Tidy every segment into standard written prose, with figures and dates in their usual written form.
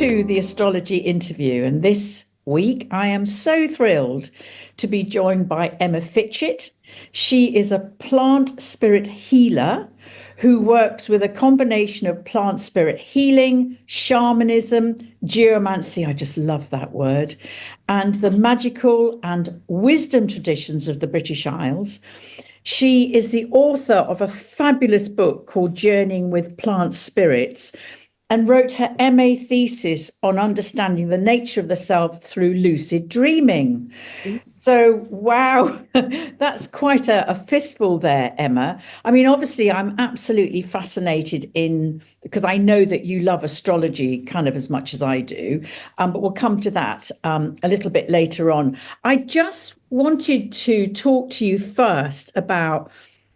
to the Astrology Interview, and this week I am so thrilled to be joined by Emma Fitchett. She is a plant spirit healer who works with a combination of plant spirit healing, shamanism, geomancy, I just love that word, and the magical and wisdom traditions of the British Isles. She is the author of a fabulous book called Journeying with Plant Spirits, and wrote her MA thesis on understanding the nature of the self through lucid dreaming. So, wow, that's quite a fistful there, Emma. I mean, obviously, I'm absolutely fascinated because I know that you love astrology kind of as much as I do, but we'll come to that a little bit later on. I just wanted to talk to you first about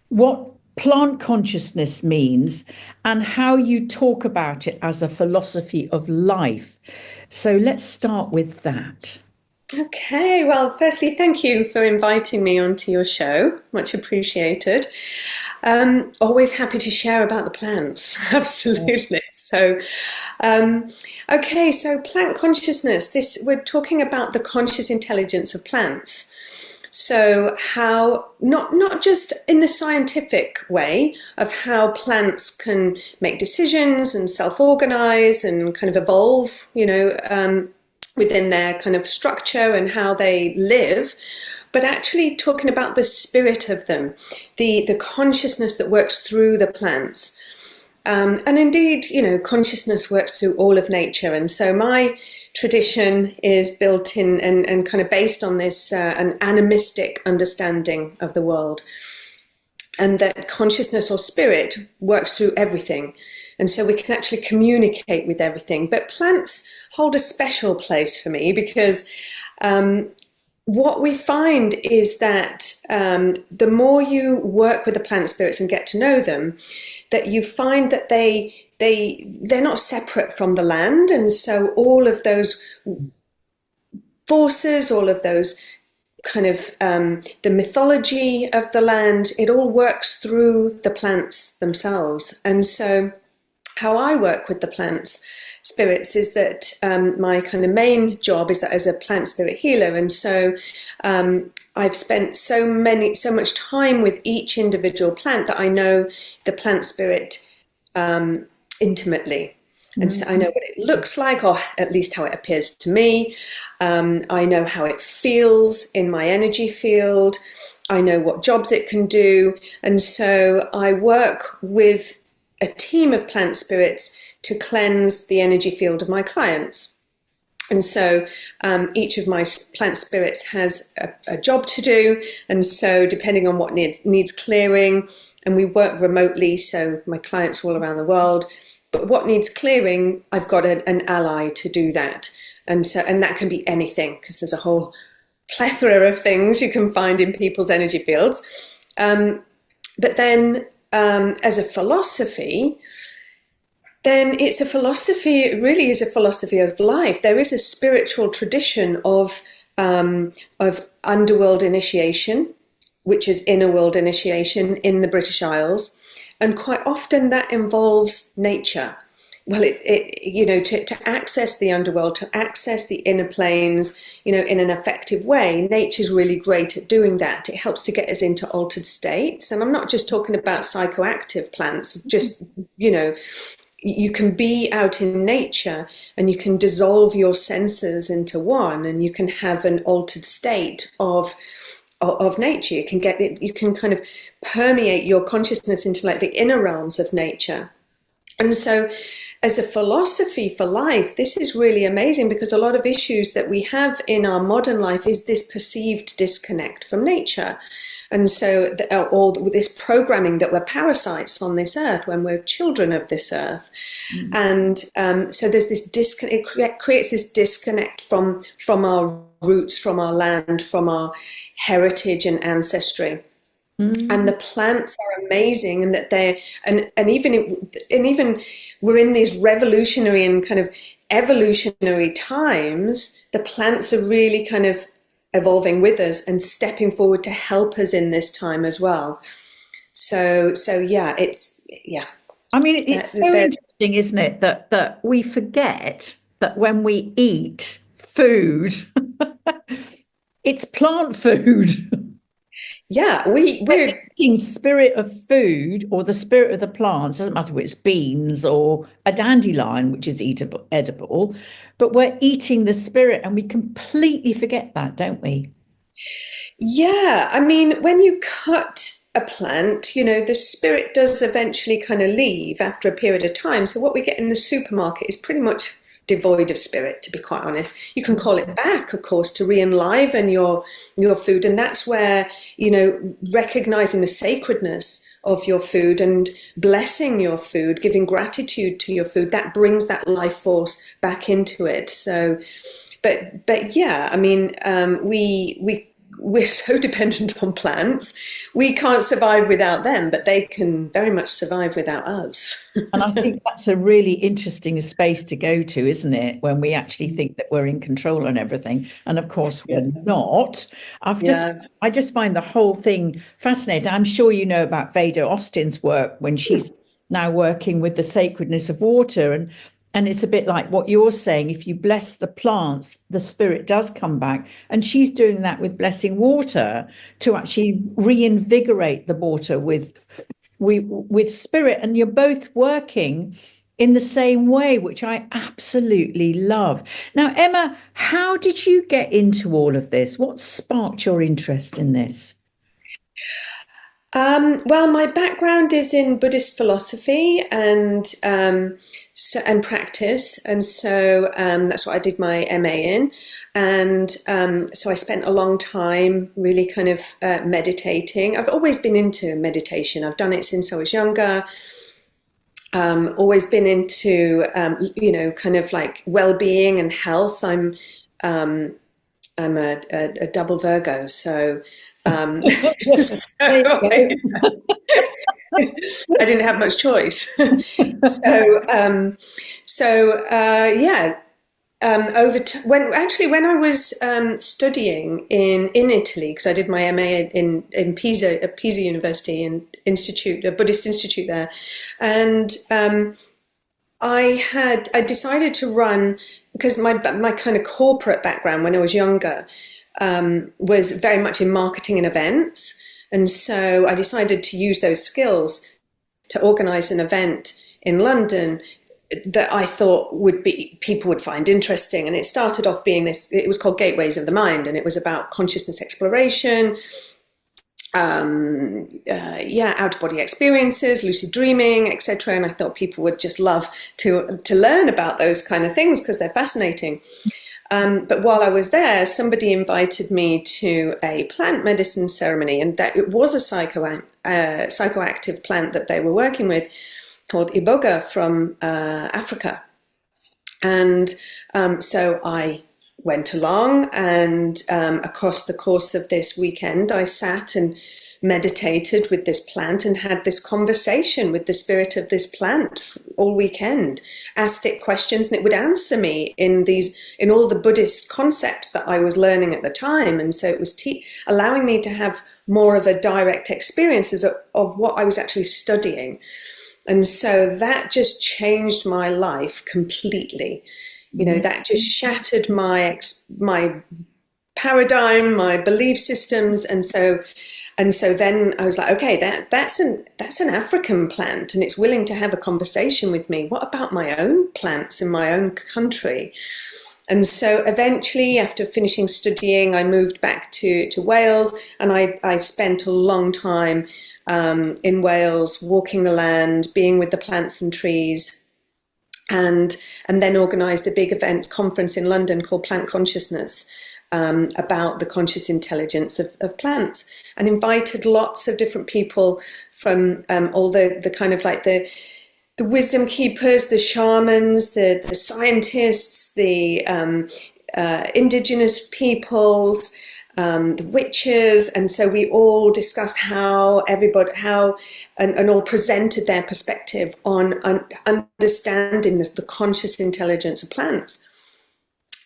what plant consciousness means and how you talk about it as a philosophy of life. So let's start with that. Okay, well, firstly, thank you for inviting me onto your show. Much appreciated. Always happy to share about the plants. Absolutely. So, okay, so plant consciousness. We're talking about the conscious intelligence of plants. So how, not just in the scientific way of how plants can make decisions and self-organize and kind of evolve, within their kind of structure and how they live, but actually talking about the spirit of them, the consciousness that works through the plants. And indeed, consciousness works through all of nature. And so my tradition is built in and kind of based on this an animistic understanding of the world. And that consciousness or spirit works through everything. And so we can actually communicate with everything. But plants hold a special place for me because what we find is that the more you work with the plant spirits and get to know them, that you find that they're not separate from the land. And so all of those forces, all of those kind of the mythology of the land, it all works through the plants themselves. And so how I work with the plants spirits is that my kind of main job is that as a plant spirit healer. And so I've spent so much time with each individual plant that I know the plant spirit intimately. And so I know what it looks like, or at least how it appears to me. I know how it feels in my energy field. I know what jobs it can do. And so I work with a team of plant spirits to cleanse the energy field of my clients. And so each of my plant spirits has a job to do. And so depending on what needs clearing, and we work remotely, so my clients are all around the world, but what needs clearing, I've got an ally to do that. And that can be anything, because there's a whole plethora of things you can find in people's energy fields. But then as a philosophy, then it's a philosophy, it really is a philosophy of life. There is a spiritual tradition of underworld initiation, which is inner world initiation in the British Isles. And quite often that involves nature. Well, to access the underworld, to access the inner planes, in an effective way, nature's really great at doing that. It helps to get us into altered states. And I'm not just talking about psychoactive plants, just, you can be out in nature and you can dissolve your senses into one, and you can have an altered state of nature. You can kind of permeate your consciousness into like the inner realms of nature. And so as a philosophy for life, this is really amazing, because a lot of issues that we have in our modern life is this perceived disconnect from nature. And so all this programming that we're parasites on this earth when we're children of this earth. And so there's this disconnect, it creates this disconnect from our roots, from our land, from our heritage and ancestry. And the plants are amazing, and that even we're in these revolutionary and kind of evolutionary times. The plants are really kind of evolving with us and stepping forward to help us in this time as well. So yeah. I mean, it's so interesting, isn't it, that we forget that when we eat food, it's plant food. Yeah, We're we're eating spirit of food or the spirit of the plants, doesn't matter if it's beans or a dandelion, which is eatable, edible, but we're eating the spirit and we completely forget that, don't we? Yeah, I mean, when you cut a plant, the spirit does eventually kind of leave after a period of time. So what we get in the supermarket is pretty much devoid of spirit, to be quite honest. You can call it back, of course, to re-enliven your food, and that's where, recognizing the sacredness of your food and blessing your food, giving gratitude to your food, that brings that life force back into it. So, but yeah, I mean, we're so dependent on plants. We can't survive without them, but they can very much survive without us. And I think that's a really interesting space to go to, isn't it? When we actually think that we're in control and everything. And of course we're not. Yeah. I just find the whole thing fascinating. I'm sure you know about Veda Austin's work when she's now working with the sacredness of water. And it's a bit like what you're saying. If you bless the plants, the spirit does come back. And she's doing that with blessing water to actually reinvigorate the water with spirit, and you're both working in the same way, which I absolutely love. Now, Emma, how did you get into all of this? What sparked your interest in this? Well, my background is in Buddhist philosophy and practice, and so that's what I did my MA in, and so I spent a long time really kind of meditating. I've always been into meditation. I've done it since I was younger. Always been into kind of like well-being and health. I'm a double Virgo, so so I didn't have much choice. Yeah. When I was studying in Italy, because I did my MA in Pisa, at Pisa University and Institute, a Buddhist institute there, and I decided to run because my kind of corporate background when I was younger was very much in marketing and events, and so I decided to use those skills to organise an event in London that I thought people would find interesting. And it started off being this. It was called Gateways of the Mind, and it was about consciousness exploration. Out of body experiences, lucid dreaming, etc. And I thought people would just love to learn about those kind of things because they're fascinating. But while I was there, somebody invited me to a plant medicine ceremony, and that it was a psychoactive plant that they were working with called iboga from Africa. And so I went along, and across the course of this weekend, I sat and meditated with this plant and had this conversation with the spirit of this plant all weekend, asked it questions, and it would answer me in all the Buddhist concepts that I was learning at the time. And so it was allowing me to have more of a direct experience of what I was actually studying. And so that just changed my life completely. That just shattered my paradigm, my belief systems, and so then I was like, okay, that's an African plant, and it's willing to have a conversation with me. What about my own plants in my own country? And so eventually, after finishing studying, I moved back to Wales, and I spent a long time in Wales, walking the land, being with the plants and trees. And then organised a big event conference in London called Plant Consciousness, about the conscious intelligence of plants, and invited lots of different people from all the kind of like the wisdom keepers, the shamans, the scientists, the indigenous peoples, the witches, and so we all discussed how and all presented their perspective on understanding the conscious intelligence of plants.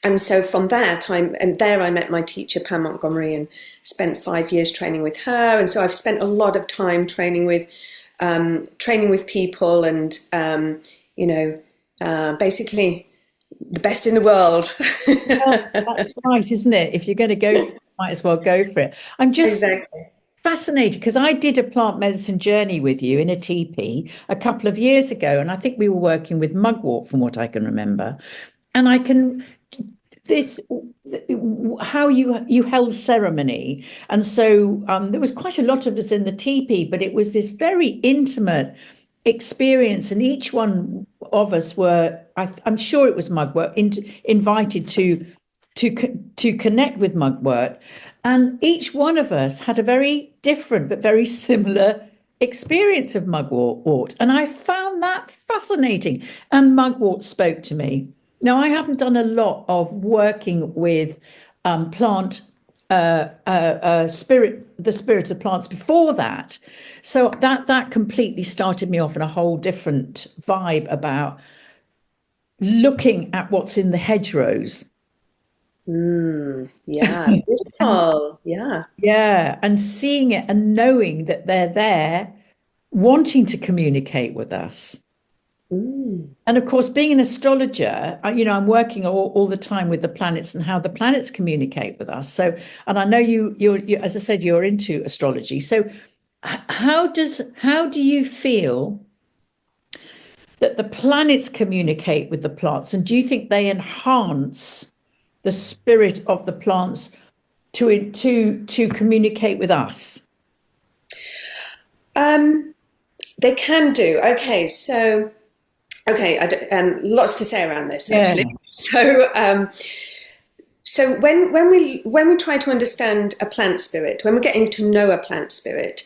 And so from that time, and there I met my teacher, Pam Montgomery, and spent 5 years training with her. And so I've spent a lot of time training with people, and basically the best in the world. Well, that's right, isn't it? If you're going to go for it, might as well go for it. I'm just Exactly. fascinated because I did a plant medicine journey with you in a teepee a couple of years ago, and I think we were working with mugwort from what I can remember. And I can this how you held ceremony, and so there was quite a lot of us in the teepee, but it was this very intimate experience, and each one of us were, I'm sure it was mugwort, invited to connect with mugwort, and each one of us had a very different but very similar experience of mugwort, and I found that fascinating. And mugwort spoke to me. Now, I haven't done a lot of working with plant spirit, the spirit of plants before that. So that completely started me off in a whole different vibe about looking at what's in the hedgerows. Yeah, And beautiful. Yeah. yeah, and seeing it and knowing that they're there wanting to communicate with us. Mm. And of course, being an astrologer, I'm working all the time with the planets and how the planets communicate with us. So, and I know you, as I said, you're into astrology. So, how do you feel that the planets communicate with the plants, and do you think they enhance the spirit of the plants to communicate with us? They can do. Okay, so okay, lots to say around this Yeah. actually. So when we try to understand a plant spirit, when we're getting to know a plant spirit,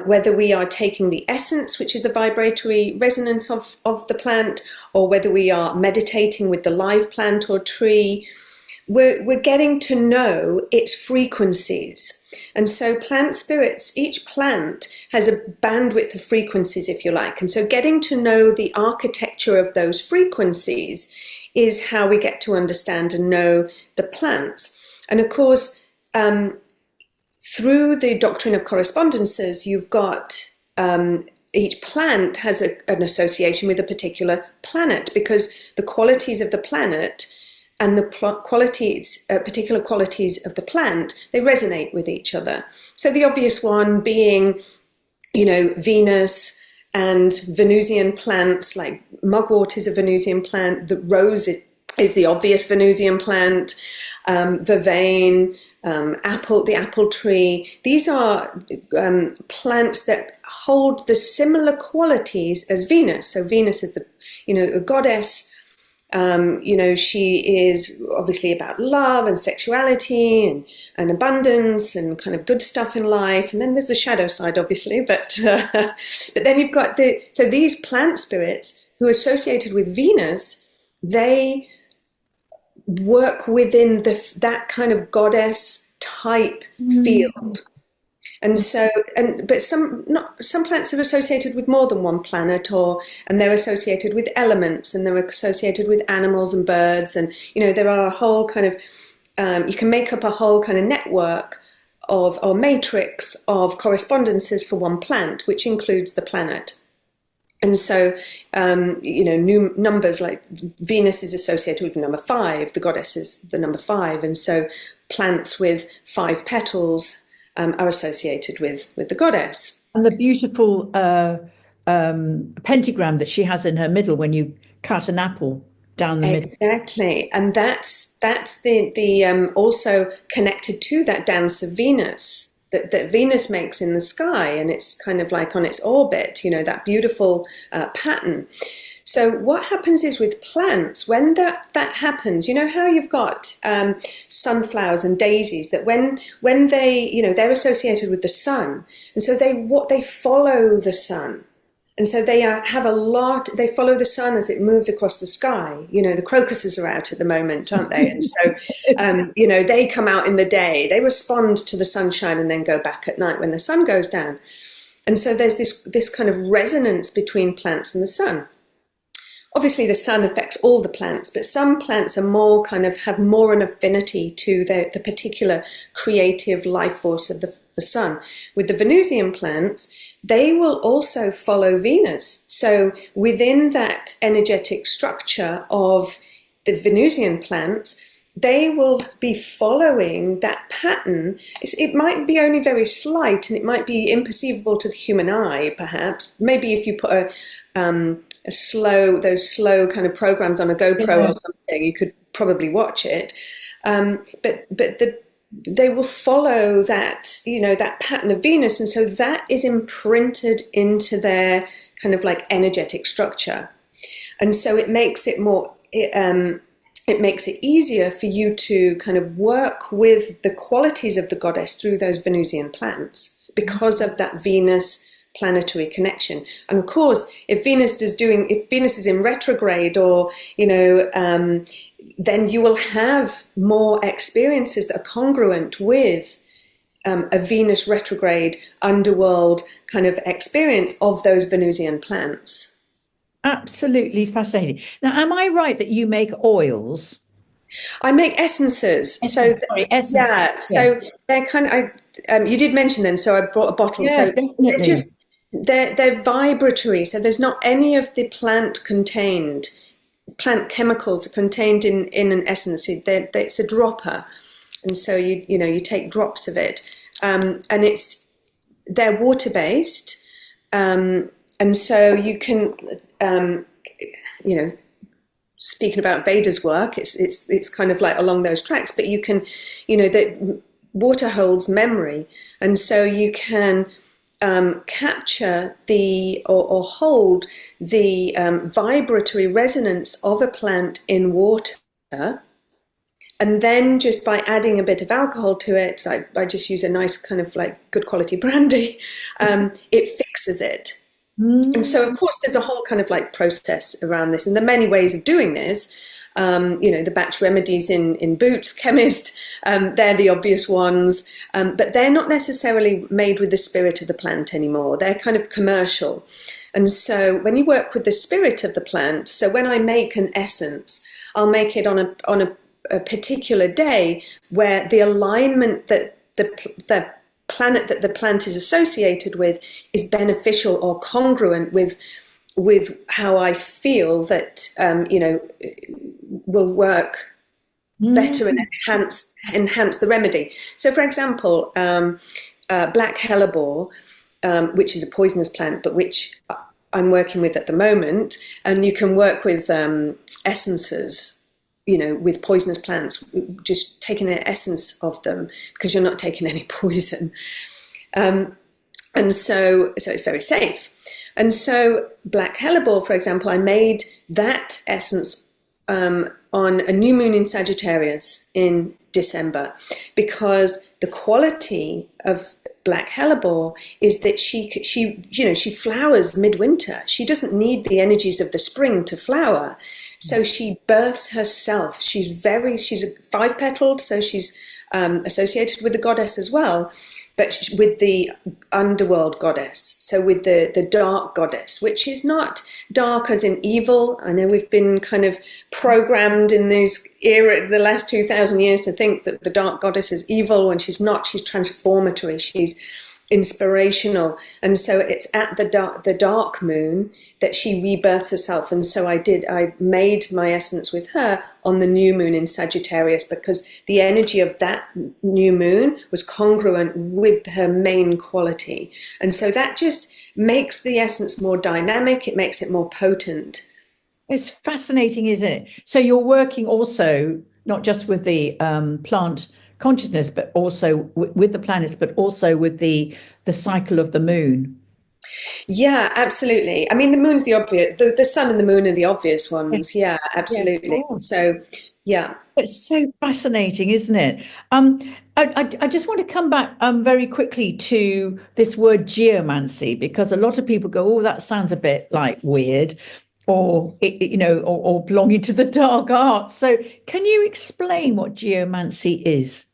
whether we are taking the essence, which is the vibratory resonance of the plant, or whether we are meditating with the live plant or tree, we're getting to know its frequencies. And so plant spirits, each plant has a bandwidth of frequencies, if you like. And so getting to know the architecture of those frequencies is how we get to understand and know the plants. And of course, through the doctrine of correspondences, you've got each plant has an association with a particular planet, because the qualities of the planet and the qualities, particular qualities of the plant, they resonate with each other. So the obvious one being, Venus and Venusian plants, like mugwort is a Venusian plant, the rose is the obvious Venusian plant, vervain, the apple tree. These are plants that hold the similar qualities as Venus. So Venus is a goddess. She is obviously about love and sexuality and abundance and kind of good stuff in life. And then there's the shadow side, obviously. But then you've got so these plant spirits who are associated with Venus, they work within that kind of goddess type field. And so, but some plants are associated with more than one planet, and they're associated with elements, and they're associated with animals and birds, and there are a whole kind of you can make up a whole kind of network or matrix of correspondences for one plant, which includes the planet. And so, new numbers like Venus is associated with the number 5, the goddess is the number 5, and so plants with 5 petals are associated with the goddess. And the beautiful pentagram that she has in her middle when you cut an apple down the middle. Exactly, and that's the also connected to that dance of Venus that Venus makes in the sky, and it's kind of like on its orbit, that beautiful pattern. So what happens is with plants, when that happens, how you've got sunflowers and daisies, that when they, they're associated with the sun, and so they follow the sun. And so they they follow the sun as it moves across the sky. The crocuses are out at the moment, aren't they? And so, they come out in the day, they respond to the sunshine and then go back at night when the sun goes down. And so there's this kind of resonance between plants and the sun. Obviously, the sun affects all the plants, but some plants are more have more an affinity to the particular creative life force of the sun. With the Venusian plants, they will also follow Venus. So within that energetic structure of the Venusian plants, they will be following that pattern. It might be only very slight, and it might be imperceivable to the human eye, perhaps. Maybe if you put those slow kind of programs on a GoPro or something, you could probably watch it. They will follow that, that pattern of Venus, and so that is imprinted into their kind of like energetic structure, and so it makes it more. It makes it easier for you to kind of work with the qualities of the goddess through those Venusian plants because of that Venus planetary connection. And of course, if Venus is in retrograde, or then you will have more experiences that are congruent with a Venus retrograde underworld kind of experience of those Venusian plants. Absolutely fascinating. Now, am I right that you make oils? I make essences. Essences. Yeah. Yes. So they're kind of. You did mention them, so I brought a bottle. Yeah, so definitely. they're vibratory. So there's not any of the plant chemicals are contained in an essence. It's a dropper, and so you take drops of it, and they're water based. And so you can, speaking about Veda's work, it's kind of like along those tracks. But you can, that water holds memory, and so you can capture or hold the vibratory resonance of a plant in water. And then just by adding a bit of alcohol to it, I just use a nice kind of like good quality brandy, it fixes it. And so, of course, there's a whole kind of like process around this, and there are many ways of doing this. The batch remedies in Boots Chemist, they're the obvious ones, but they're not necessarily made with the spirit of the plant anymore. They're kind of commercial. And so when you work with the spirit of the plant, so when I make an essence, I'll make it on a particular day where the alignment that the planet that the plant is associated with is beneficial or congruent with how I feel that will work better and enhance the remedy. So, for example, black hellebore, which is a poisonous plant, but which I'm working with at the moment, and you can work with essences. With poisonous plants, just taking the essence of them, because you're not taking any poison. And so it's very safe. And so black hellebore, for example, I made that essence on a new moon in Sagittarius in December, because the quality of black hellebore is that she flowers midwinter. She doesn't need the energies of the spring to flower. So she births herself. She's a five-petaled, so she's associated with the goddess as well, but with the underworld goddess, so with the dark goddess, which is not dark as in evil. I know we've been kind of programmed in this era, the last 2,000 years, to think that the dark goddess is evil, when she's not. She's transformatory. She's inspirational, and so it's at the dark moon that she rebirths herself. And so I made my essence with her on the new moon in Sagittarius, because the energy of that new moon was congruent with her main quality, and so that just makes the essence more dynamic. It makes it more potent. It's fascinating, isn't it? So you're working also not just with the plant consciousness, but also with the planets, but also with the cycle of the moon. Yeah, absolutely. I mean, the moon's the obvious, the sun and the moon are the obvious ones. Yeah, absolutely. Yeah. So, yeah. It's so fascinating, isn't it? I just want to come back very quickly to this word geomancy, because a lot of people go, "Oh, that sounds a bit like weird," or or belonging to the dark arts. So, can you explain what geomancy is?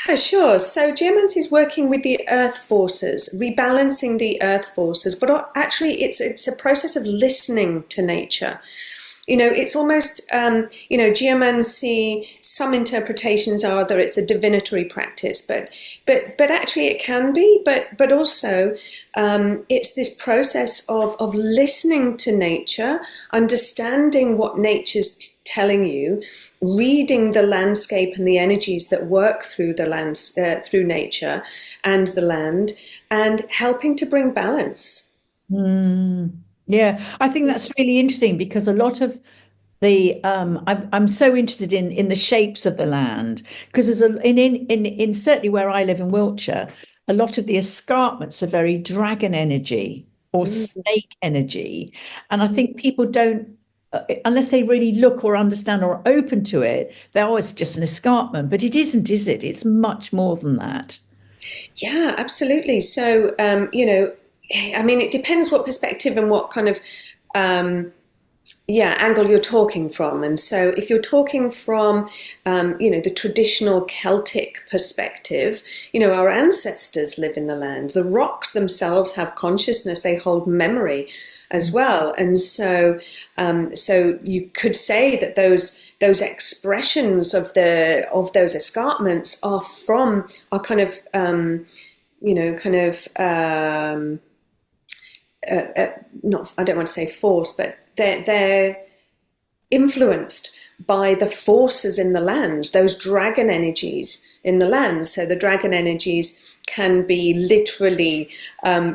Yeah, sure. So geomancy is working with the earth forces, rebalancing the earth forces, but actually it's a process of listening to nature. It's almost, geomancy, some interpretations are that it's a divinatory practice, but actually it can be, but also it's this process of listening to nature, understanding what nature's telling you, reading the landscape and the energies that work through through nature and the land, and helping to bring balance. Yeah, I think that's really interesting because a lot of I'm so interested in the shapes of the land because there's in certainly where I live in Wiltshire, a lot of the escarpments are very dragon energy or Mm. snake energy, and I think people don't unless they really look or understand or are open to it, they're always just an escarpment, but it isn't, is it? It's much more than that. Yeah, absolutely. So, I mean, it depends what perspective and what kind of angle you're talking from. And so if you're talking from, the traditional Celtic perspective, our ancestors live in the land. The rocks themselves have consciousness, they hold memory as well. And so you could say that those expressions of those escarpments are kind of not, I don't want to say force, but they're influenced by the forces in the land, those dragon energies in the land. So the dragon energies can be literally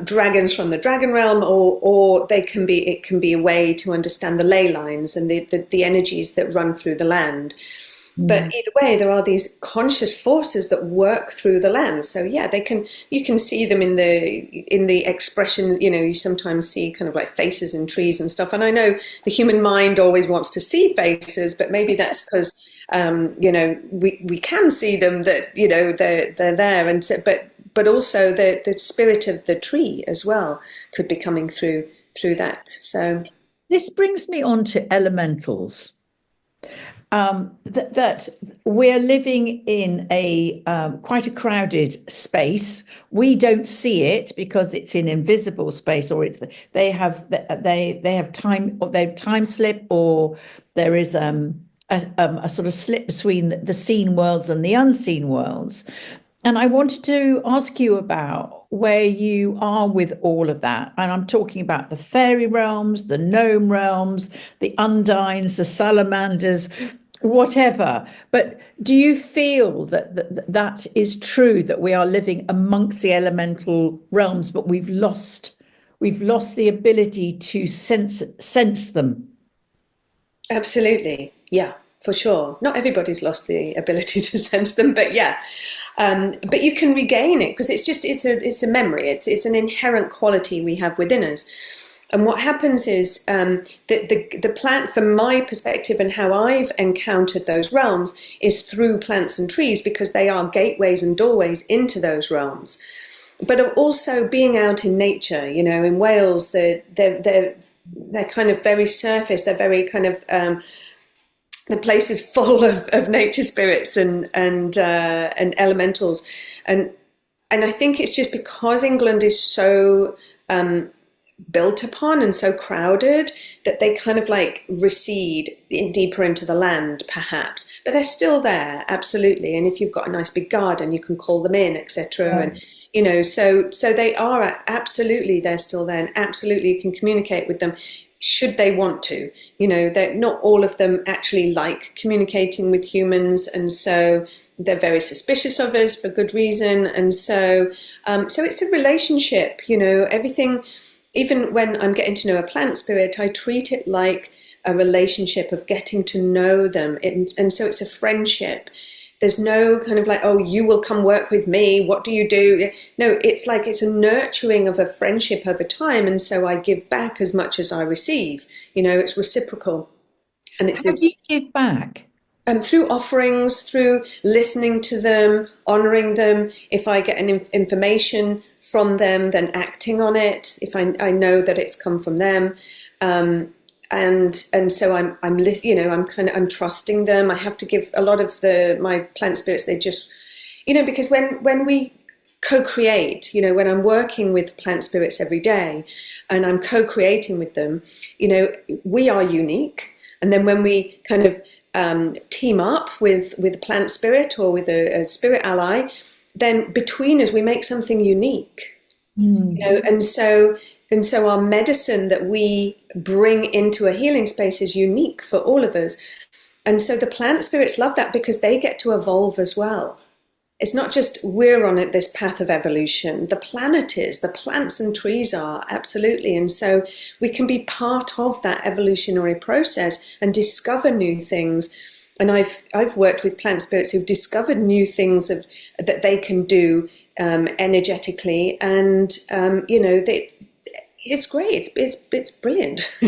dragons from the dragon realm, or it can be a way to understand the ley lines and the energies that run through the land. But either way, there are these conscious forces that work through the land. So yeah, you can see them in the expression. You sometimes see kind of like faces in trees and stuff. And I know the human mind always wants to see faces, but maybe that's because we can see them, that they're there, and so, but also the spirit of the tree as well could be coming through that. So This brings me on to elementals. That we're living in a quite a crowded space. We don't see it because it's in invisible space, or they have time slip, or there is a sort of slip between the seen worlds and the unseen worlds. And I wanted to ask you about where you are with all of that. And I'm talking about the fairy realms, the gnome realms, the undines, the salamanders, whatever. But do you feel that is true, that we are living amongst the elemental realms, but we've lost the ability to sense them? absolutely, yeah, for sure. Not everybody's lost the ability to sense them, but yeah. But you can regain it because it's a memory. It's an inherent quality we have within us. And what happens is the plant, from my perspective and how I've encountered those realms, is through plants and trees, because they are gateways and doorways into those realms. But also being out in nature, in Wales, they're kind of very surface. They're very kind of the place is full of nature spirits and elementals, and I think it's just because England is so built upon and so crowded that they kind of like recede deeper into the land, perhaps, but they're still there, absolutely. And if you've got a nice big garden, you can call them in, etc. And so they are absolutely, they're still there, and absolutely you can communicate with them should they want to. That not all of them actually like communicating with humans, and so they're very suspicious of us for good reason. And so it's a relationship, everything. Even when I'm getting to know a plant spirit, I treat it like a relationship of getting to know them. And so it's a friendship. There's no kind of like, oh, you will come work with me, what do you do? No, it's like it's a nurturing of a friendship over time. And so I give back as much as I receive. It's reciprocal. And it's How this. do you give back? Through offerings, through listening to them, honouring them. If I get an information from them, then acting on it. If I know that it's come from them, and so I'm trusting them. I have to give a lot of my plant spirits. They just, because when we co-create, when I'm working with plant spirits every day, and I'm co-creating with them, we are unique. And then when we kind of team up with a plant spirit or with a spirit ally, then between us we make something unique. And so our medicine that we bring into a healing space is unique for all of us. And so the plant spirits love that because they get to evolve as well. It's not just we're on this path of evolution. The planet is, the plants and trees are, absolutely. And so we can be part of that evolutionary process and discover new things. And I've worked with plant spirits who've discovered new things that they can do energetically, and it's great. It's brilliant.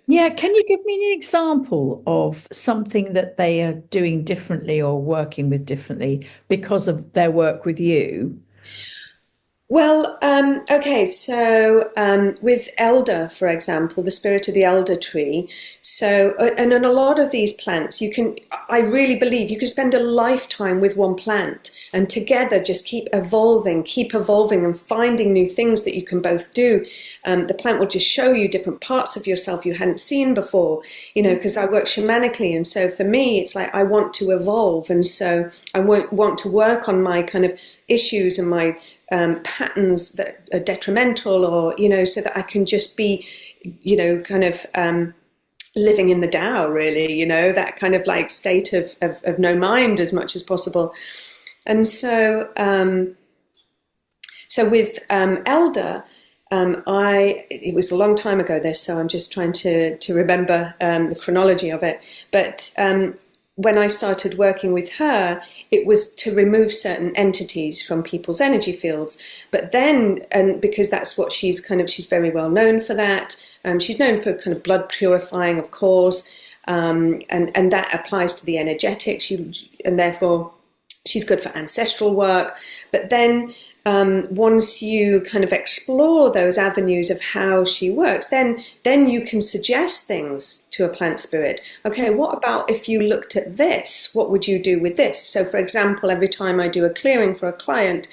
Yeah, can you give me an example of something that they are doing differently or working with differently because of their work with you? Well, okay, so with elder, for example, the spirit of the elder tree. So, and in a lot of these plants, I really believe you can spend a lifetime with one plant and together just keep evolving and finding new things that you can both do. The plant will just show you different parts of yourself you hadn't seen before, because I work shamanically. And so for me, it's like I want to evolve. And so I want to work on my kind of issues and my patterns that are detrimental, or so that I can just be kind of living in the Tao, really, that kind of like state of no mind as much as possible. And so with elder, it was a long time ago this, so I'm just trying to remember the chronology of it, but when I started working with her, it was to remove certain entities from people's energy fields. But then, and because that's what she's very well known for that. She's known for kind of blood purifying, of course, and that applies to the energetics. And therefore, she's good for ancestral work. But then, once you kind of explore those avenues of how she works, then you can suggest things to a plant spirit. Okay, what about if you looked at this? What would you do with this? So, for example, every time I do a clearing for a client,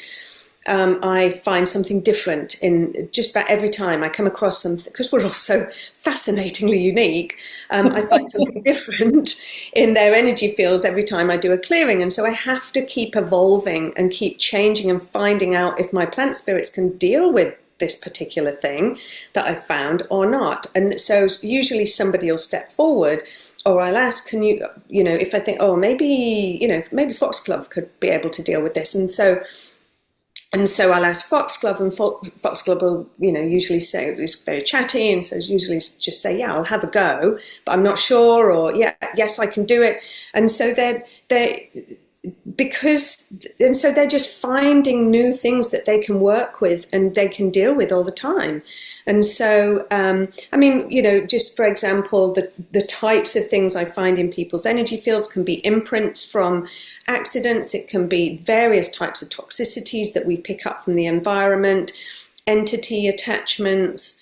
I find something different in just about every time I come across something, because we're all so fascinatingly unique. I find something different in their energy fields every time I do a clearing. And so I have to keep evolving and keep changing and finding out if my plant spirits can deal with this particular thing that I've found or not. And so usually somebody will step forward, or I'll ask, can you, if I think, oh, maybe Foxglove could be able to deal with this. And so I'll ask Foxglove, and Foxglove will, usually say, he's very chatty, and so usually just say, yeah, I'll have a go, but I'm not sure, or yeah, yes, I can do it. And so they're just finding new things that they can work with and they can deal with all the time. And so, just for example, the types of things I find in people's energy fields can be imprints from accidents. It can be various types of toxicities that we pick up from the environment, entity attachments,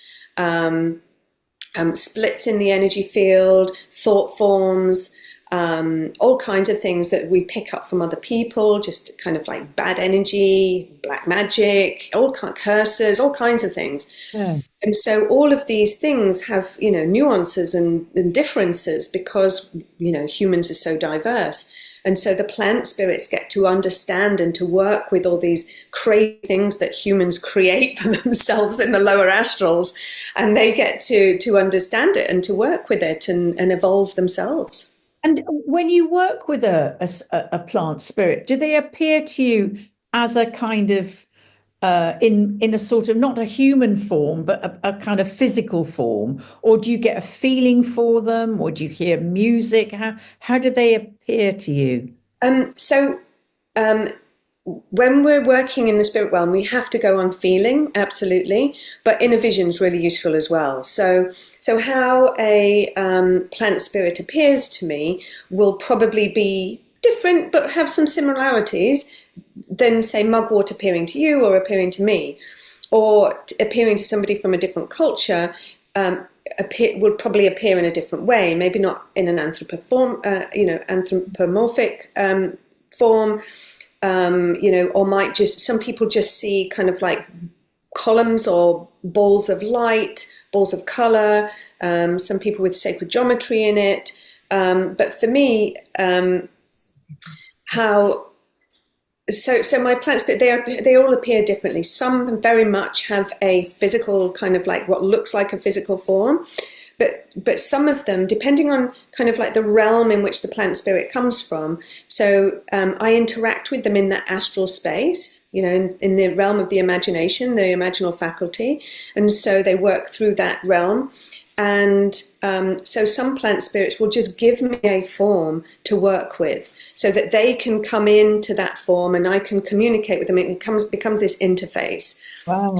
splits in the energy field, thought forms, all kinds of things that we pick up from other people, just kind of like bad energy, black magic, all kind of curses, all kinds of things. Yeah. And so all of these things have, nuances and differences because, humans are so diverse. And so the plant spirits get to understand and to work with all these crazy things that humans create for themselves in the lower astrals. And they get to understand it and to work with it and evolve themselves. And when you work with a plant spirit, do they appear to you as a kind of in a sort of not a human form, but a kind of physical form, or do you get a feeling for them, or do you hear music? How do they appear to you? When we're working in the spirit realm, we have to go on feeling, absolutely, but inner vision is really useful as well. So how a plant spirit appears to me will probably be different, but have some similarities than, say, mugwort appearing to you or appearing to me, or appearing to somebody from a different culture. Would probably appear in a different way, maybe not in an anthropomorphic form. Or might some people just see kind of like columns or balls of light, balls of color, some people with sacred geometry in it. But for me, so my plants, they all appear differently. Some very much have a physical kind of like what looks like a physical form. but some of them, depending on kind of like the realm in which the plant spirit comes from. So I interact with them in the astral space, in the realm of the imagination, the imaginal faculty, and so they work through that realm. And so some plant spirits will just give me a form to work with so that they can come into that form and I can communicate with them. It becomes this interface. So Wow.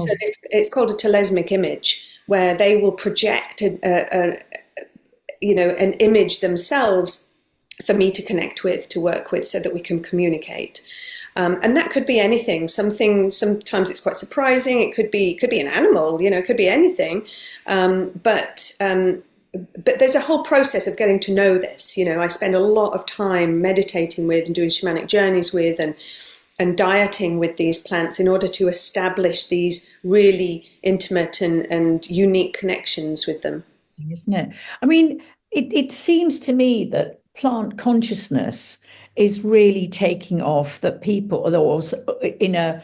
it's called a telesmic image, where they will project an image themselves for me to connect with, to work with, so that we can communicate. And that could be anything. Sometimes it's quite surprising. It could be an animal. It could be anything. But there's a whole process of getting to know this. I spend a lot of time meditating with and doing shamanic journeys with and dieting with these plants in order to establish these really intimate and unique connections with them. Isn't it? I mean, it seems to me that plant consciousness is really taking off. That people, or in a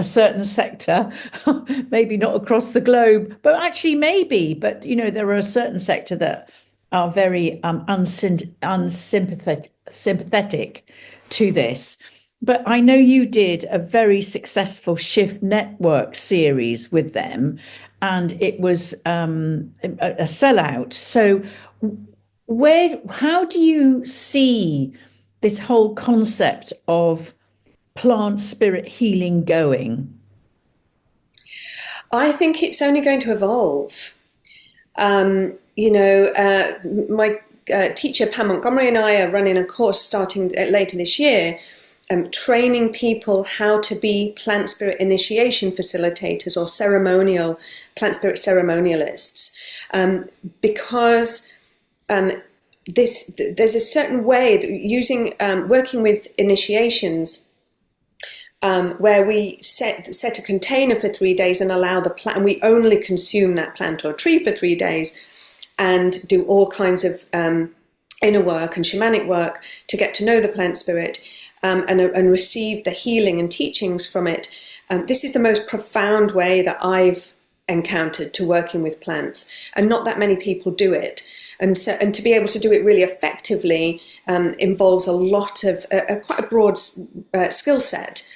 certain sector, maybe not across the globe, but actually maybe. But there are a certain sector that are very unsympathetic to this. But I know you did a very successful Shift Network series with them, and it was a sellout. So, how do you see this whole concept of plant spirit healing going? I think it's only going to evolve. My teacher Pam Montgomery and I are running a course starting later this year, training people how to be plant spirit initiation facilitators or ceremonial plant spirit ceremonialists, because there's a certain way that working with initiations, where we set a container for 3 days and allow the plant, and we only consume that plant or tree for 3 days, and do all kinds of inner work and shamanic work to get to know the plant spirit, and receive the healing and teachings from it. This is the most profound way that I've encountered to working with plants, and not that many people do it. And to be able to do it really effectively involves a lot of quite a broad skill set.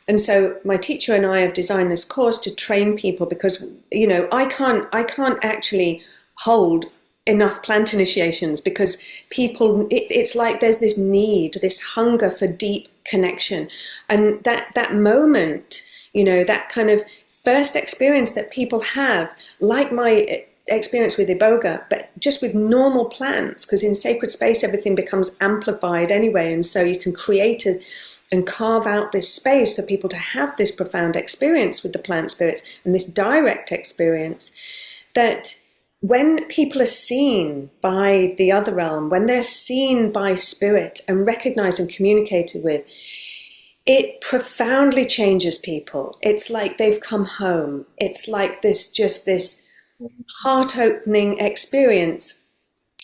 And so my teacher and I have designed this course to train people, because I can't actually hold enough plant initiations, because people, it's like there's this need, this hunger for deep connection, and that moment, that kind of first experience that people have, like my experience with iboga, but just with normal plants, because in sacred space everything becomes amplified anyway, and so you can create and carve out this space for people to have this profound experience with the plant spirits, and this direct experience, that when people are seen by the other realm, when they're seen by spirit and recognized and communicated with, it profoundly changes people. It's like they've come home. It's like this heart-opening experience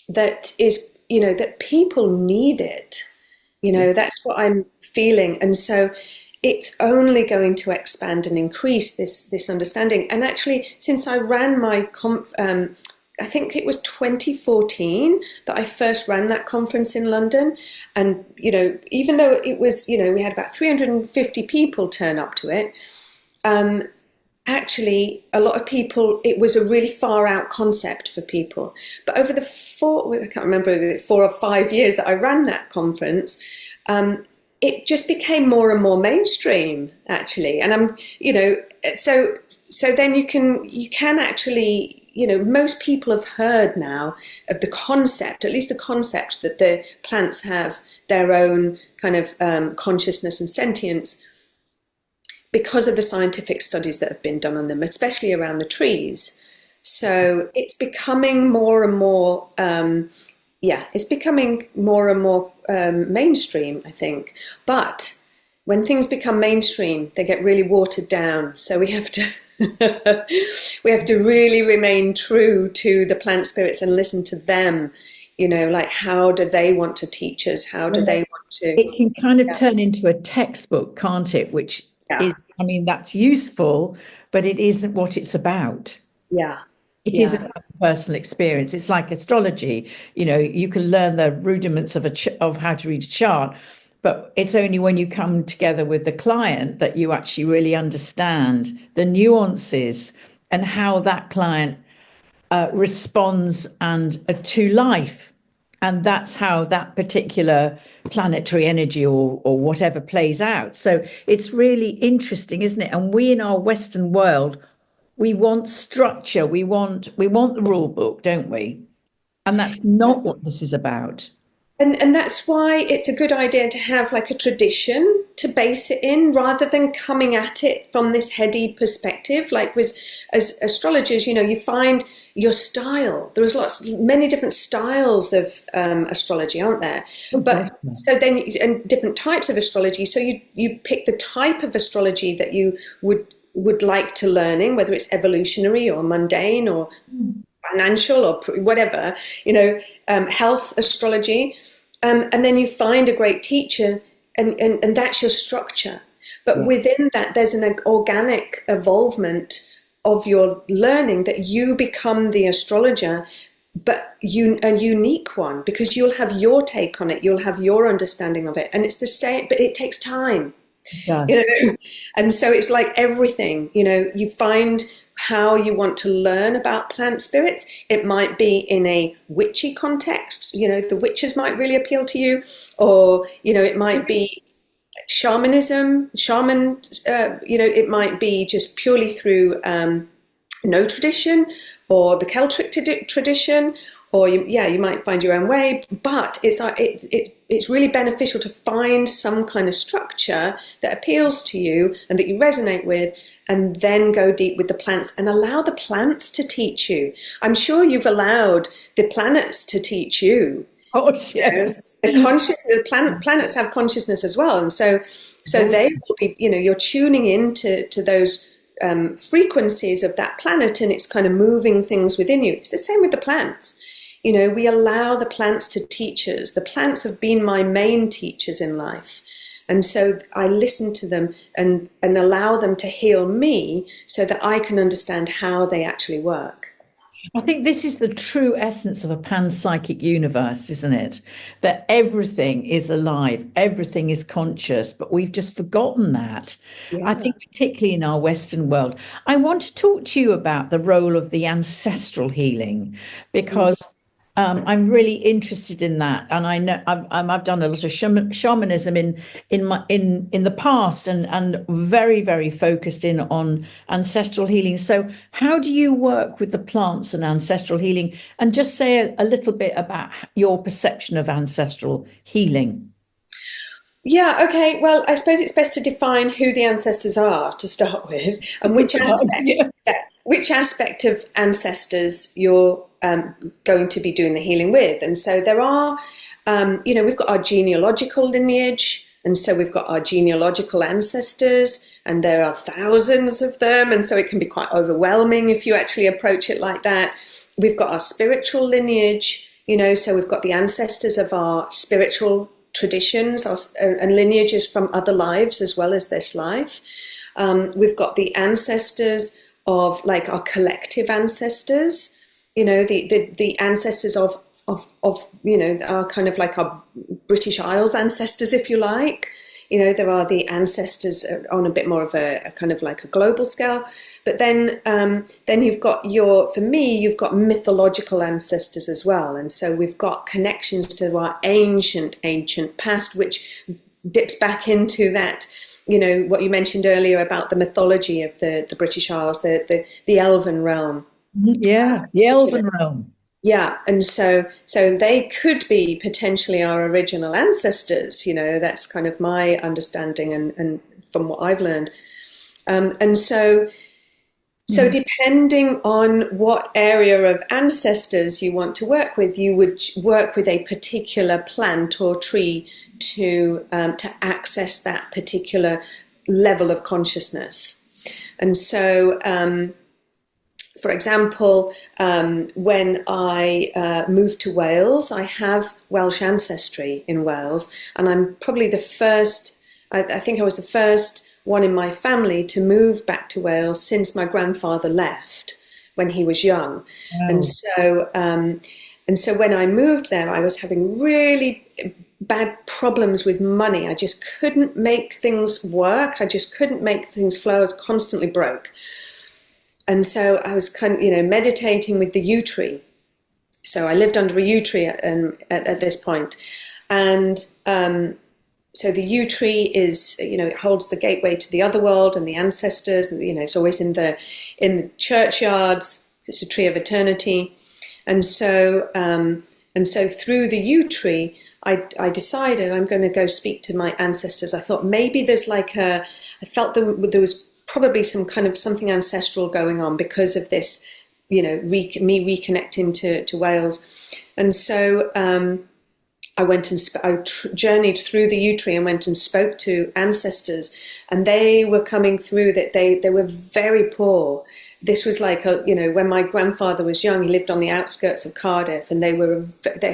that is, that people need it. That's what I'm feeling. And so it's only going to expand and increase this understanding. And actually, since I ran my I think it was 2014 that I first ran that conference in London. And, even though it was, we had about 350 people turn up to it, actually, a lot of people, it was a really far out concept for people. But over the 4 or 5 years that I ran that conference, it just became more and more mainstream, actually. And so then you can actually, most people have heard now of the concept, at least the concept that the plants have their own kind of consciousness and sentience, because of the scientific studies that have been done on them, especially around the trees. So it's becoming more and more, mainstream, I think. But when things become mainstream, they get really watered down. So we have to we have to really remain true to the plant spirits and listen to them. Like, how do they want to teach us? How do they want to? It can kind of turn into a textbook, can't it? Which is, that's useful, but it isn't what it's about. Yeah. It is Yeah. about personal experience. It's like astrology. You can learn the rudiments of how to read a chart, but it's only when you come together with the client that you actually really understand the nuances and how that client responds and to life. And that's how that particular planetary energy or whatever plays out. So it's really interesting, isn't it? And we in our Western world, we want structure. We want the rule book, don't we? And that's not what this is about. And that's why it's a good idea to have like a tradition to base it in rather than coming at it from this heady perspective. Like with as astrologers, you find your style. There's many different styles of astrology, aren't there? Oh, But gosh, yes. so then, and different types of astrology. So you pick the type of astrology that you would like to learning, whether it's evolutionary or mundane or financial or whatever, health astrology. And then you find a great teacher, and that's your structure. But Yeah. within that, there's an organic evolvement of your learning that you become the astrologer, but a unique one because you'll have your take on it, you'll have your understanding of it, and it's the same. But it takes time, It does. you know. And so it's like everything, you find how you want to learn about plant spirits. It might be in a witchy context, the witches might really appeal to you, or it might be shaman, it might be just purely through no tradition or the Celtic tradition, or you might find your own way. But it's really beneficial to find some kind of structure that appeals to you and that you resonate with, and then go deep with the plants and allow the plants to teach you. I'm sure you've allowed the planets to teach you. Oh, yes. The planets have consciousness as well, and so they will be. You're tuning into those frequencies of that planet, and it's kind of moving things within you. It's the same with the plants. We allow the plants to teach us. The plants have been my main teachers in life. And so I listen to them and allow them to heal me so that I can understand how they actually work. I think this is the true essence of a panpsychic universe, isn't it? That everything is alive, everything is conscious, but we've just forgotten that. I Yeah. think, particularly in our Western world. I want to talk to you about the role of the ancestral healing because I'm really interested in that, and I know I've done a lot of shamanism in the past, and very very focused in on ancestral healing. So, how do you work with the plants and ancestral healing? And just say a little bit about your perception of ancestral healing. Yeah, okay. Well, I suppose it's best to define who the ancestors are to start with, and which aspect, Yeah. yeah, which aspect of ancestors you're going to be doing the healing with. And so there are, we've got our genealogical lineage, and so we've got our genealogical ancestors, and there are thousands of them, and so it can be quite overwhelming if you actually approach it like that. We've got our spiritual lineage, so we've got the ancestors of our spiritual traditions and lineages from other lives as well as this life. We've got the ancestors of like our collective ancestors, the ancestors of our kind of like our British Isles ancestors, if you like. There are the ancestors on a bit more of a kind of like a global scale, but then you've got you've got mythological ancestors as well, and so we've got connections to our ancient past, which dips back into that. What you mentioned earlier about the mythology of the British Isles, the elven realm. Yeah, the elven realm. Yeah, and so they could be potentially our original ancestors. That's kind of my understanding and from what I've learned. And so depending on what area of ancestors you want to work with, you would work with a particular plant or tree to access that particular level of consciousness. And so for example, when I moved to Wales, I have Welsh ancestry in Wales, and I'm probably the first, I think I was the first one in my family to move back to Wales since my grandfather left when he was young. And Wow. so when I moved there, I was having really bad problems with money. I just couldn't make things work. I just couldn't make things flow. I was constantly broke. And so I was kind of, meditating with the yew tree. So I lived under a yew tree at this point. And so the yew tree is, it holds the gateway to the other world and the ancestors. And, it's always in the churchyards. It's a tree of eternity. And so through the yew tree, I decided I'm going to go speak to my ancestors. I thought maybe I felt there was probably something ancestral going on because of this, me reconnecting to Wales. And so I went and journeyed through the yew tree and went and spoke to ancestors, and they were coming through that they were very poor. This was like when my grandfather was young, he lived on the outskirts of Cardiff, and they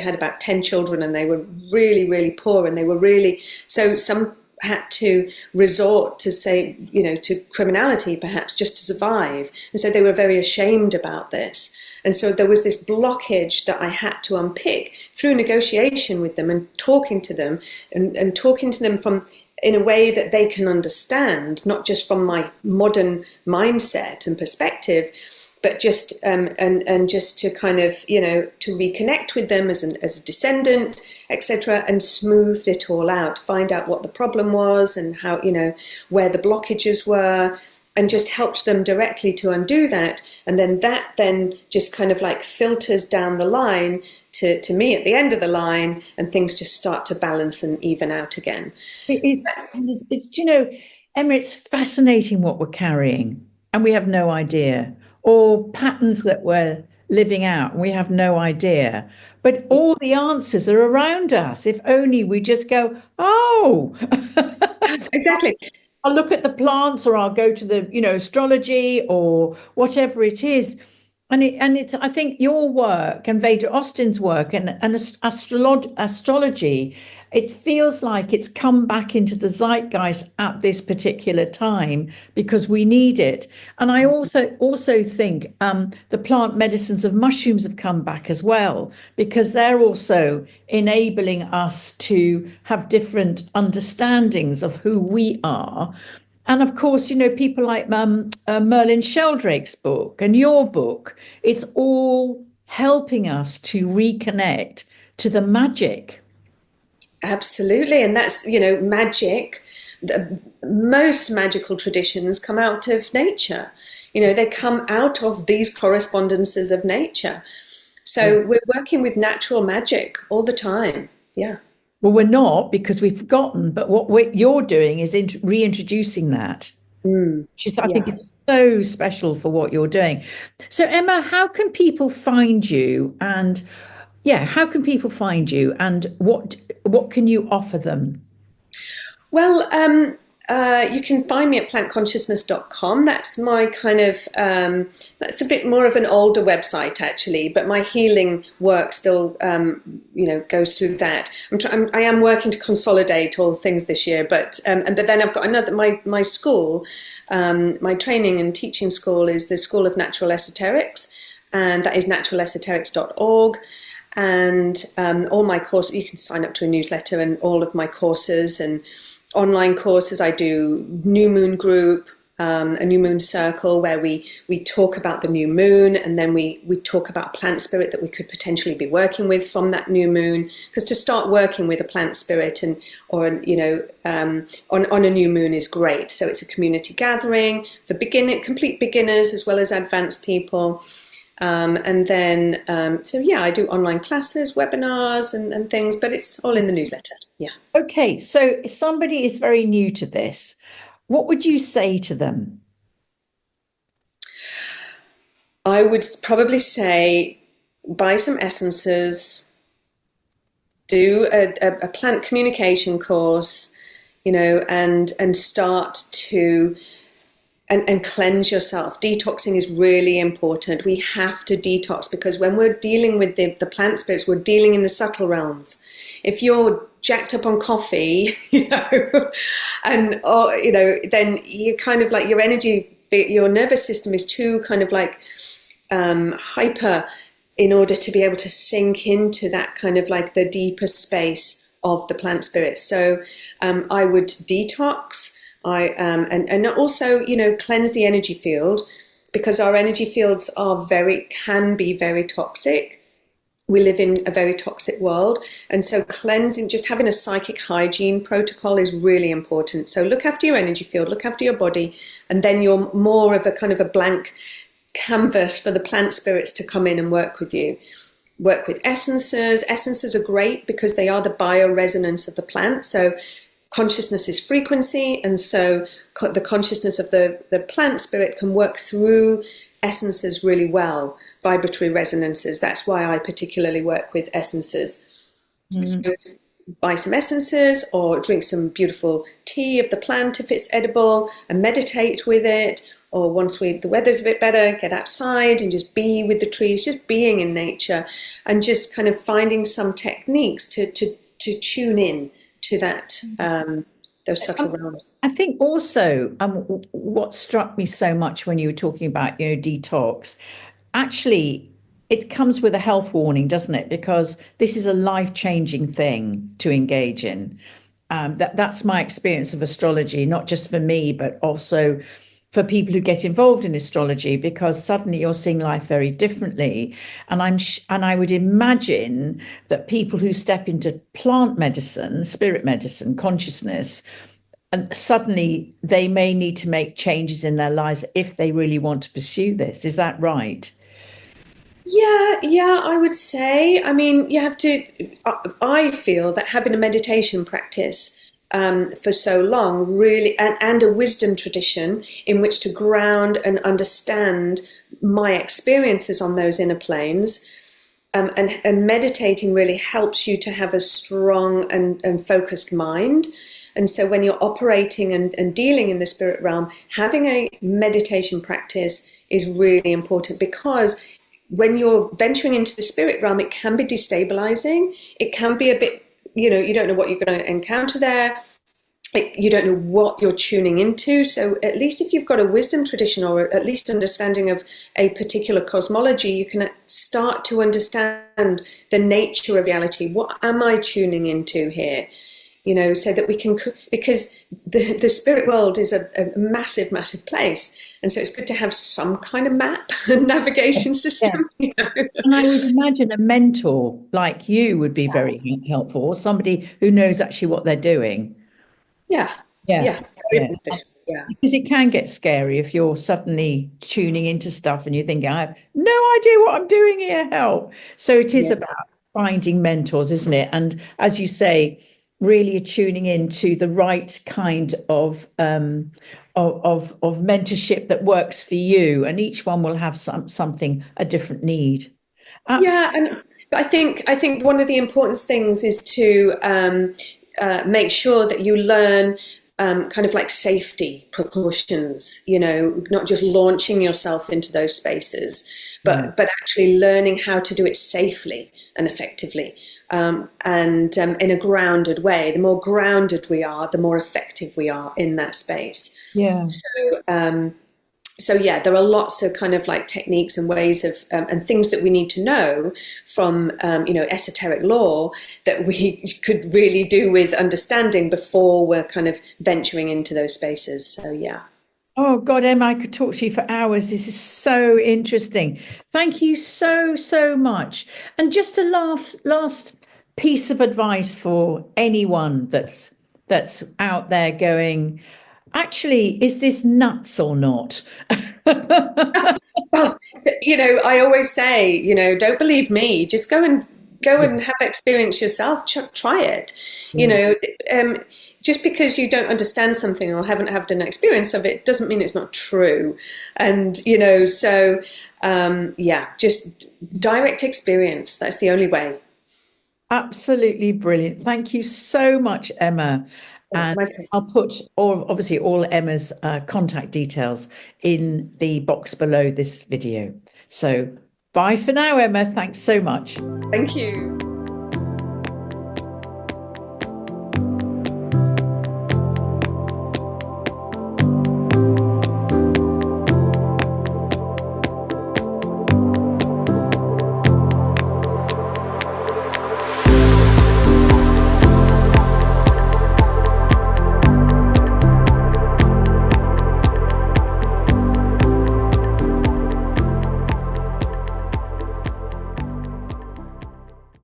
had about 10 children, and they were really, really poor, and they were really, so some had to resort to to criminality perhaps just to survive. And so they were very ashamed about this. And so there was this blockage that I had to unpick through negotiation with them and talking to them and talking to them in a way that they can understand, not just from my modern mindset and perspective, but just and just to kind of to reconnect with them as a descendant, etc., and smoothed it all out, find out what the problem was and how where the blockages were, and just helped them directly to undo that. And then that just kind of like filters down the line to me at the end of the line, and things just start to balance and even out again. It's Emma, it's fascinating what we're carrying and we have no idea, or patterns that we're living out and we have no idea. But all the answers are around us. If only we just go, oh, Exactly. I'll look at the plants, or I'll go to the, astrology or whatever it is. And it's I think your work and Veda Austin's work and astrology, it feels like it's come back into the zeitgeist at this particular time because we need it. And I also think the plant medicines of mushrooms have come back as well, because they're also enabling us to have different understandings of who we are. And of course, people like Merlin Sheldrake's book and your book, it's all helping us to reconnect to the magic. Absolutely. And that's, magic. Most magical traditions come out of nature. They come out of these correspondences of nature. So we're working with natural magic all the time. Yeah. Well, we're not, because we've forgotten, but you're doing is reintroducing that. I think it's so special for what you're doing. So, Emma, how can people find you? And how can people find you, and what can you offer them? Well, you can find me at plantconsciousness.com. That's my kind of, that's a bit more of an older website actually, but my healing work still, goes through that. I am working to consolidate all things this year, but then I've got another, my school, my training and teaching school is the School of Natural Esoterics, and that is naturalesoterics.org. And all my courses, you can sign up to a newsletter, and all of my courses and online courses. I do new moon group, a new moon circle, where we talk about the new moon, and then we talk about a plant spirit that we could potentially be working with from that new moon. Because to start working with a plant spirit on a new moon is great. So it's a community gathering for complete beginners as well as advanced people. I do online classes, webinars and things, but it's all in the newsletter. Yeah. Okay, so if somebody is very new to this, what would you say to them? I would probably say buy some essences, do a plant communication course, and start to and cleanse yourself. Detoxing is really important. We have to detox, because when we're dealing with the plant spirits, we're dealing in the subtle realms. If you're jacked up on coffee, then you kind of like your energy, your nervous system is too kind of like hyper in order to be able to sink into that kind of like the deeper space of the plant spirit. So I would detox, and also, you know, cleanse the energy field, because our energy fields can be very toxic. We live in a very toxic world. And so cleansing, just having a psychic hygiene protocol is really important. So look after your energy field, look after your body, and then you're more of a kind of a blank canvas for the plant spirits to come in and work with you. Work with essences. Essences are great because they are the bioresonance of the plant. So consciousness is frequency, and so the consciousness of the plant spirit can work through essences really well, vibratory resonances. That's why I particularly work with essences. So buy some essences or drink some beautiful tea of the plant if it's edible, and meditate with it. Or once the weather's a bit better, get outside and just be with the trees, just being in nature, and just kind of finding some techniques to tune in to that, those subtle realms. I think also what struck me so much when you were talking about, you know, detox, actually, it comes with a health warning, doesn't it? Because this is a life-changing thing to engage in. That's my experience of astrology, not just for me, but also for people who get involved in astrology, because suddenly you're seeing life very differently. And I would imagine that people who step into plant medicine, spirit medicine, consciousness, and suddenly they may need to make changes in their lives if they really want to pursue this. Is that right? Yeah, I would say. I mean, you have to. I feel that having a meditation practice for so long, really, and a wisdom tradition in which to ground and understand my experiences on those inner planes, and meditating really helps you to have a strong and focused mind. And so when you're operating and dealing in the spirit realm, having a meditation practice is really important, because when you're venturing into the spirit realm, it can be destabilizing. It can be a bit, you know, you don't know what you're going to encounter there. You don't know what you're tuning into. So at least if you've got a wisdom tradition, or at least understanding of a particular cosmology, you can start to understand the nature of reality. What am I tuning into here? You know, so that we can, because the spirit world is a massive, massive place. And so it's good to have some kind of map and navigation Yeah. system. You know? And I would imagine a mentor like you would be very helpful, or somebody who knows actually what they're doing. Yeah, Yeah. yeah, very Yeah. much. Yeah, Because it can get scary if you're suddenly tuning into stuff and you're thinking, I have no idea what I'm doing here, help. So it is yeah. about finding mentors, isn't it? And as you say, really tuning into the right kind of mentorship that works for you. And each one will have something, a different need. Yeah, Absolutely. and I think one of the important things is to make sure that you learn kind of like safety precautions. You know, not just launching yourself into those spaces, Yeah. but actually learning how to do it safely and effectively, and in a grounded way. The more grounded we are, the more effective we are in that space. Yeah. So. So yeah, there are lots of kind of like techniques and ways of and things that we need to know from you know, esoteric lore that we could really do with understanding before we're kind of venturing into those spaces. So yeah. Oh God, Emma, I could talk to you for hours. This is so interesting. Thank you so much. And just a last piece of advice for anyone that's out there going, actually, is this nuts or not? Well, you know, I always say, you know, don't believe me. Just go and have experience yourself. Try it. You Yeah. know, um, just because you don't understand something or haven't had an experience of it doesn't mean it's not true. And you know, so yeah, just direct experience. That's the only way. Absolutely brilliant. Thank you so much, Emma. Oh, And my pleasure. I'll put obviously all Emma's contact details in the box below this video. So bye for now, Emma. Thanks so much. Thank you.